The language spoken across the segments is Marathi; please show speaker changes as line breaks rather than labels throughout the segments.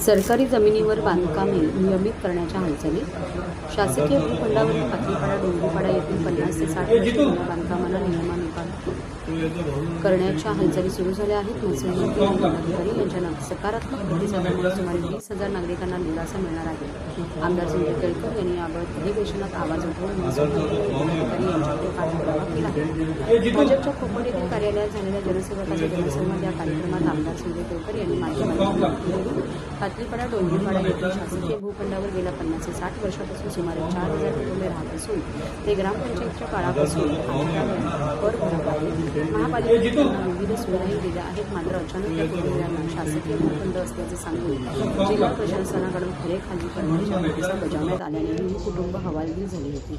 सरकारी जमिनीवर बांधकामे नियमित करण्याच्या हालचाली. शासकीय भूखंडावरील पातळीपाडा डोंगरीपाडा येथील 50 ते 60 वर्ष जुन्या बांधकामांना नियमानुसार करण्याच्या हालचाली सुरू झाल्या आहेत. महसूल मंत्री आणि जिल्हाधिकारी यांच्या सकारात्मक प्रतिसादामुळे सुमारे 20,000 नागरिकांना दिलासा मिळणार आहे. आमदार संजय केळकर यांनी याबाबत अधिवेशनात आवाज उठवून महसूल मंत्री आणि जिल्हाधिकारी यांच्याकडे पाठपुरावा केला आहे. भाजपच्या कोकण येथील कार्यालयात झालेल्या जनसेवकाच्या जनसंवाद या कार्यक्रमात आमदार संजय केळकर यांनी माध्यमांची पातळीपाडा डोंगरीपाडा येथील शासकीय भूखंडावर गेल्या 50 ते 60 वर्षापासून सुमारे 4,000 कुटुंबे राहत असून ते ग्रामपंचायतच्या काळापासून कर भरत आहेत. महापालिकेने विविध सुविधाही दिल्या आहेत. मात्र अचानक या कुटुंबियांना शासकीय भूखंड असल्याचे सांगून जिल्हा प्रशासनाकडून घरे खाली करण्याच्या नोटिसा बजावण्यात आल्याने ही कुटुंब हवालदिल झाली होती.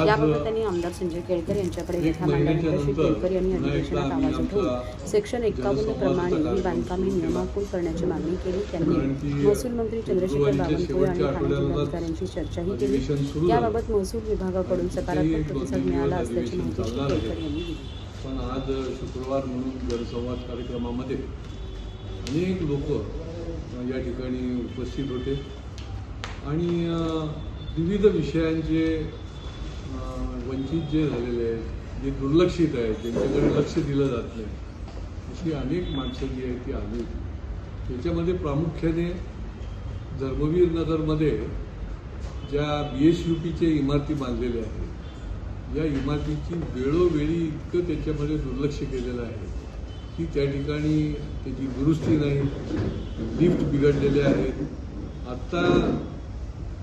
याबाबत त्यांनी आमदार संजय केळकर यांच्याकडे लेखा मांडल्यानंतर श्री केळकर यांनी अधिवेशनात आवाज उठवून सेक्शन 51 प्रमाणे ही बांधकामे नियमानुसार करण्याची मागणी केली. त्यांनी महसूल मंत्री चंद्रशेखर बावनकुळे आणि ठाणे जिल्हाधिकाऱ्यांशी चर्चाही केली. याबाबत महसूल विभागाकडून सकारात्मक प्रतिसाद मिळाला असल्याची माहिती श्री केळकर यांनी दिली.
पण आज शुक्रवार म्हणून जनसंवाद कार्यक्रमामध्ये अनेक लोक या ठिकाणी उपस्थित होते आणि विविध विषयांचे वंचित जे झालेले आहेत, जे दुर्लक्षित आहेत, ज्यांच्याकडे लक्ष दिलं जात नाही, अशी अनेक माणसं जी आहेत ती आली. त्याच्यामध्ये प्रामुख्याने धर्मवीर नगरमध्ये ज्या BHUPच्या इमारती बांधलेल्या आहेत, या इमारतीची वेळोवेळी इतकं त्याच्यामध्ये दुर्लक्ष केलेलं आहे की त्या ठिकाणी त्याची दुरुस्ती नाही, लिफ्ट बिघडलेले आहेत. आत्ता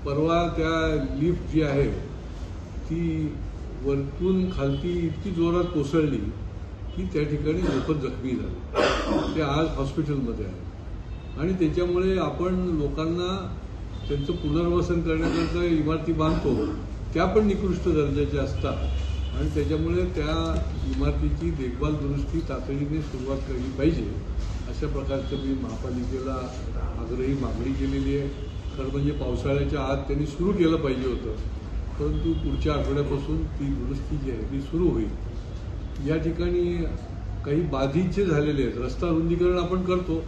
परवा त्या लिफ्ट जी आहे ती वरतून खालती इतकी जोरात कोसळली की त्या ठिकाणी लोक जखमी झाले. ते आज हॉस्पिटलमध्ये आहे आणि त्याच्यामुळे आपण लोकांना त्यांचं पुनर्वसन करण्याकरता इमारती बांधतो, त्या पण निकृष्ट दर्जाच्या असतात आणि त्याच्यामुळे त्या इमारतीची देखभाल दुरुस्ती तातडीने सुरुवात केली पाहिजे अशा प्रकारचं मी महापालिकेला आग्रही मागणी केलेली आहे. खरं म्हणजे पावसाळ्याच्या आत त्यांनी सुरू केलं पाहिजे होतं, परंतु पुढच्या आठवड्यापासून ती दुरुस्ती जी आहे ती सुरू होईल. या ठिकाणी काही बाधित जे झालेले आहेत, रस्ता रुंदीकरण आपण करतो,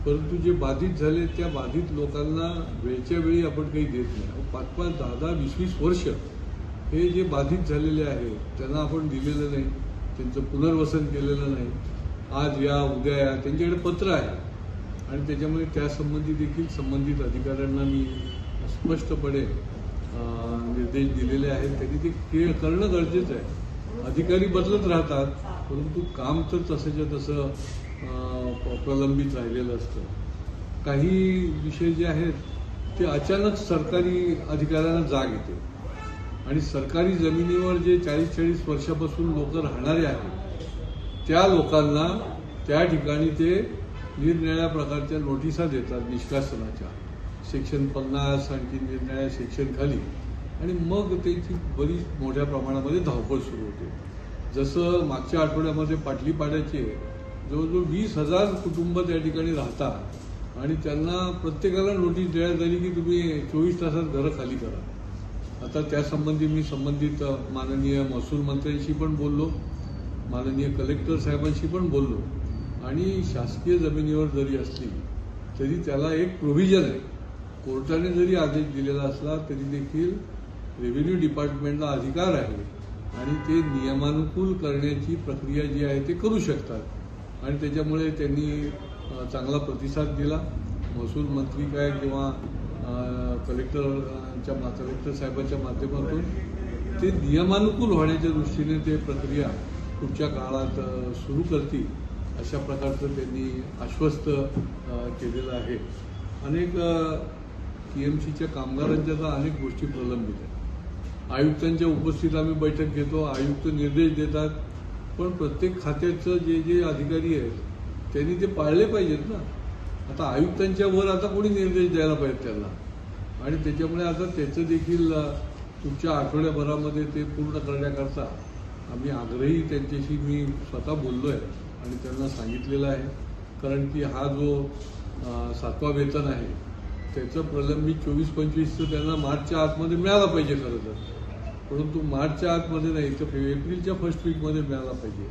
परंतु जे बाधित झाले त्या बाधित लोकांना वेळच्या वेळी आपण काही देत नाही. 5-5, 10-10, 20-20 वर्ष हे जे बाधित झालेले आहेत त्यांना आपण दिलेलं नाही, त्यांचं पुनर्वसन केलेलं नाही. आज या उद्या या त्यांच्याकडे पत्र आहे आणि त्याच्यामुळे त्यासंबंधी देखील संबंधित अधिकाऱ्यांना मी स्पष्टपणे निर्देश दिलेले आहेत. त्यांनी ते करणं गरजेचं आहे. अधिकारी बदलत राहतात, परंतु काम तर तसंच्या तसं प्रलंबित राहिलेलं असतं. काही विषय जे आहेत ते अचानक सरकारी अधिकाऱ्यांना जाग येते आणि सरकारी जमिनीवर जे 40-40 वर्षापासून लोक राहणारे आहेत त्या लोकांना त्या ठिकाणी ते निरनिराळ्या प्रकारच्या नोटिसा देतात निष्कासनाच्या, सेक्शन 50 आणखी निरनिराळ्या सेक्शन खाली, आणि मग त्याची बरीच मोठ्या प्रमाणामध्ये धावपळ सुरू होते. जसं मागच्या आठवड्यामध्ये पाटलीपाड्याचे जवळजवळ 20,000 कुटुंब त्या ठिकाणी राहतात आणि त्यांना प्रत्येकाला नोटीस देण्यात आली की तुम्ही 24 तासात घरं खाली करा. आता त्यासंबंधी मी संबंधित माननीय महसूल मंत्र्यांशी पण बोललो, माननीय कलेक्टर साहेबांशी पण बोललो आणि शासकीय जमिनीवर जरी असली तरी त्याला एक प्रोव्हिजन आहे. कोर्टाने जरी आदेश दिलेला असला तरी देखील रेव्हेन्यू डिपार्टमेंटला अधिकार आहे आणि ते नियमानुकूल करण्याची प्रक्रिया जी आहे ते करू शकतात आणि त्याच्यामुळे त्यांनी चांगला प्रतिसाद दिला. महसूल मंत्री काय किंवा कलेक्टर साहेबांच्या माध्यमातून ते नियमानुकूल होण्याच्या दृष्टीने ते प्रक्रिया पुढच्या काळात सुरू करतील अशा प्रकारचं त्यांनी आश्वस्त केलेलं आहे. अनेक TMCच्या कामगारांच्या तर अनेक गोष्टी प्रलंबित आहेत. आयुक्तांच्या उपस्थितीत आम्ही बैठक घेतो, आयुक्त निर्देश देतात, पण प्रत्येक खात्याचं जे जे अधिकारी आहेत त्यांनी ते पाळले पाहिजेत ना. आता आयुक्तांच्या वर आता कोणी निर्देश द्यायला पाहिजेत त्यांना, आणि त्याच्यामुळे आता त्याचं देखील पुढच्या आठवड्याभरामध्ये ते पूर्ण करण्याकरता आम्ही आग्रही त्यांच्याशी मी स्वतः बोललो आहे आणि त्यांना सांगितलेलं आहे. कारण की हा जो 7वा वेतन आहे त्याचं प्रलंबित 24-25 त्यांना मार्चच्या आतमध्ये मिळाला पाहिजे खरं तर, परंतु मार्चच्या आतमध्ये नाही तर एप्रिलच्या फर्स्ट वीकमध्ये मिळाला पाहिजे.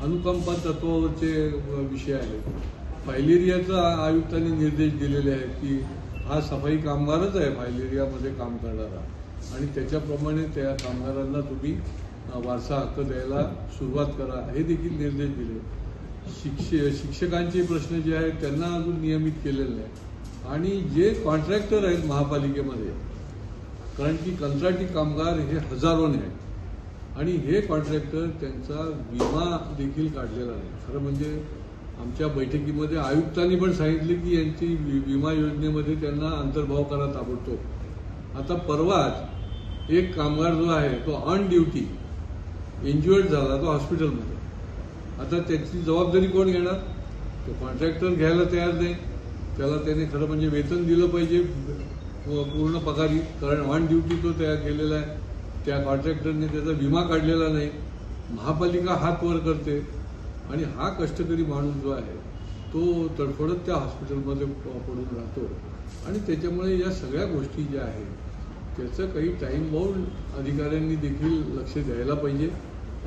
अनुकंपा तत्वावरचे विषय आहेत फायलेरियाचा आयुक्तांनी निर्देश दिलेले आहेत की हा सफाई कामगारच आहे फायलेरियामध्ये काम करणारा आणि त्याच्याप्रमाणे त्या कामगारांना तुम्ही वारसा हक्क द्यायला सुरुवात करा, हे देखील निर्देश दिले. शिक्षकांचे प्रश्न जे आहेत त्यांना अजून नियमित केलेले नाही आणि जे कॉन्ट्रॅक्टर आहेत महापालिकेमध्ये, कारण की कंत्राटी कामगार हे हजारोने आहेत आणि हे कॉन्ट्रॅक्टर त्यांचा विमा देखील काढलेला नाही. खरं म्हणजे आमच्या बैठकीमध्ये आयुक्तांनी पण सांगितले की यांची विमा योजनेमध्ये त्यांना अंतर्भाव करा ताबडतोब. आता परवाच एक कामगार जो आहे तो ऑन ड्युटी इंज्युअर्ड झाला, तो हॉस्पिटलमध्ये. आता त्याची जबाबदारी कोण घेणार? तो कॉन्ट्रॅक्टर घ्यायला तयार नाही. त्याला त्याने खरं म्हणजे वेतन दिलं पाहिजे पूर्ण पगारी, कारण ऑन ड्युटी तो तयार केलेला आहे. त्या कॉन्ट्रॅक्टरने त्याचा विमा काढलेला नाही. महापालिका हात वर करते आणि हा कष्टकरी माणूस जो आहे तो तडफडत त्या हॉस्पिटलमध्ये पडून राहतो आणि त्याच्यामुळे या सगळ्या गोष्टी ज्या आहेत त्याचं काही टाईम बाउंड अधिकाऱ्यांनी देखील लक्ष द्यायला पाहिजे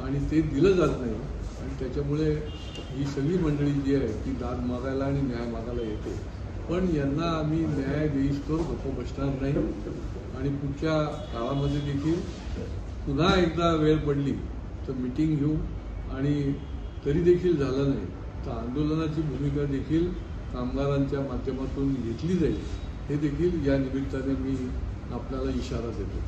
आणि ते दिलं जात नाही आणि त्याच्यामुळे ही सगळी मंडळी जी आहे ती दाद मागायला आणि न्याय मागायला येते. पण यांना आम्ही न्याय देईस्तोवर गप्प बसणार नाही आणि पुढच्या काळामध्ये देखील पुन्हा एकदा वेळ पडली तर मिटिंग घेऊ आणि तरी देखील झालं नाही तर आंदोलनाची भूमिका देखील कामगारांच्या माध्यमातून घेतली जाईल, हे देखील या निमित्ताने मी आपल्याला इशारा देतो.